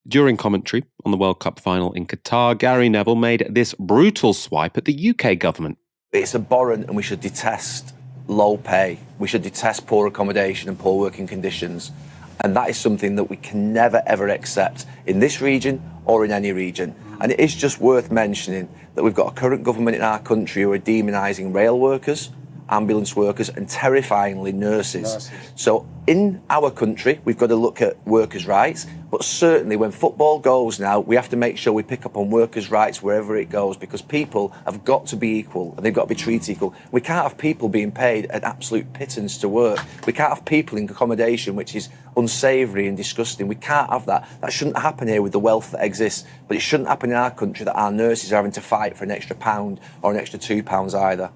During commentary on the World Cup final in Qatar, Gary Neville made this brutal swipe at the UK government. It's abhorrent and we should detest low pay. We should detest poor accommodation and poor working conditions. And that is something that we can never, ever accept in this region or in any region. And it is just worth mentioning that we've got a current government in our country who are demonising rail workers, ambulance workers and terrifyingly nurses. So in our country, we've got to look at workers' rights, but certainly when football goes now, we have to make sure we pick up on workers' rights wherever it goes, because people have got to be equal and they've got to be treated equal. We can't have people being paid an absolute pittance to work. We can't have people in accommodation which is unsavoury and disgusting. We can't have that. That shouldn't happen here with the wealth that exists, but it shouldn't happen in our country that our nurses are having to fight for an extra £1 or an extra £2 either.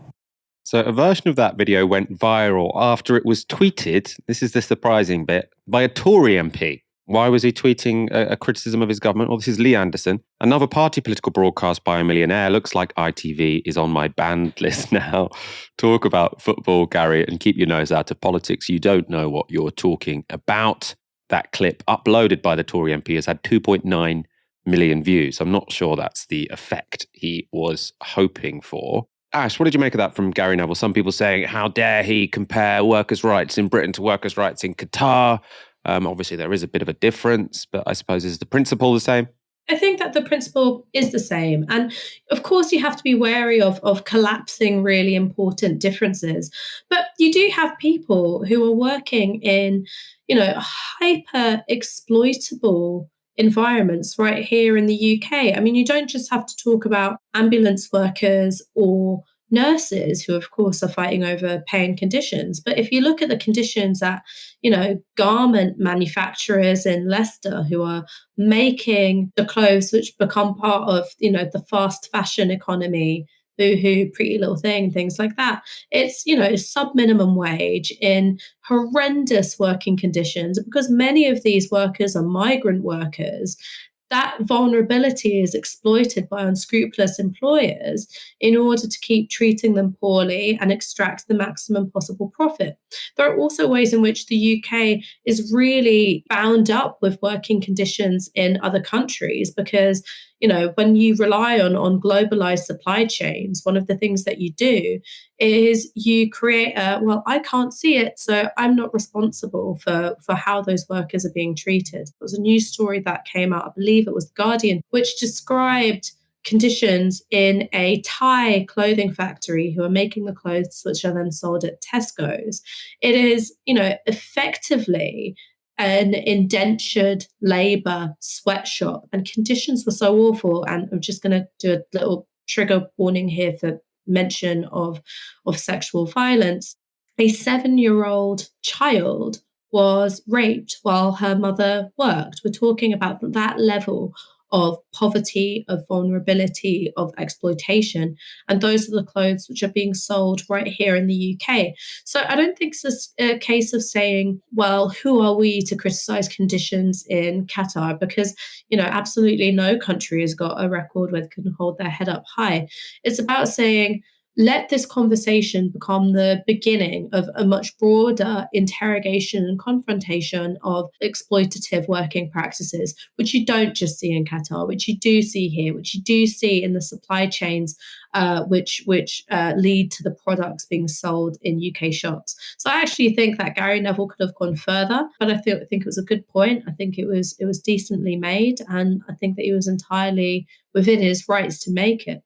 So a version of that video went viral after it was tweeted, this is the surprising bit, by a Tory MP. Why was he tweeting a criticism of his government? Well, this is Lee Anderson. Another party political broadcast by a millionaire. Looks like ITV is on my banned list now. Talk about football, Gary, and keep your nose out of politics. You don't know what you're talking about. That clip, uploaded by the Tory MP, has had 2.9 million views. I'm not sure that's the effect he was hoping for. Ash, what did you make of that from Gary Neville? Some people saying, how dare he compare workers' rights in Britain to workers' rights in Qatar? Obviously, there is a bit of a difference, but I suppose is the principle the same? I think that the principle is the same. And of course, you have to be wary of collapsing really important differences. But you do have people who are working in, hyper exploitable environments right here in the UK. I mean, you don't just have to talk about ambulance workers or nurses who, of course, are fighting over pay and conditions. But if you look at the conditions at, garment manufacturers in Leicester who are making the clothes which become part of, the fast fashion economy, Boohoo, Pretty Little Thing, things like that. It's, sub minimum wage in horrendous working conditions. Because many of these workers are migrant workers, that vulnerability is exploited by unscrupulous employers in order to keep treating them poorly and extract the maximum possible profit. There are also ways in which the UK is really bound up with working conditions in other countries because, when you rely on globalized supply chains, one of the things that you do is you create I can't see it, so I'm not responsible for how those workers are being treated. There was a news story that came out, I believe it was The Guardian, which described conditions in a Thai clothing factory who are making the clothes which are then sold at Tesco's. It is, effectively an indentured labor sweatshop, and conditions were so awful. And I'm just going to do a little trigger warning here for mention of sexual violence. A 7-year-old child was raped while her mother worked. We're talking about that level of poverty, of vulnerability, of exploitation. And those are the clothes which are being sold right here in the UK. So I don't think it's a case of saying, well, who are we to criticize conditions in Qatar? Because, absolutely no country has got a record where they can hold their head up high. It's about saying, let this conversation become the beginning of a much broader interrogation and confrontation of exploitative working practices, which you don't just see in Qatar, which you do see here, which you do see in the supply chains, which lead to the products being sold in UK shops. So I actually think that Gary Neville could have gone further, but I think it was a good point. I think it was decently made, and I think that he was entirely within his rights to make it.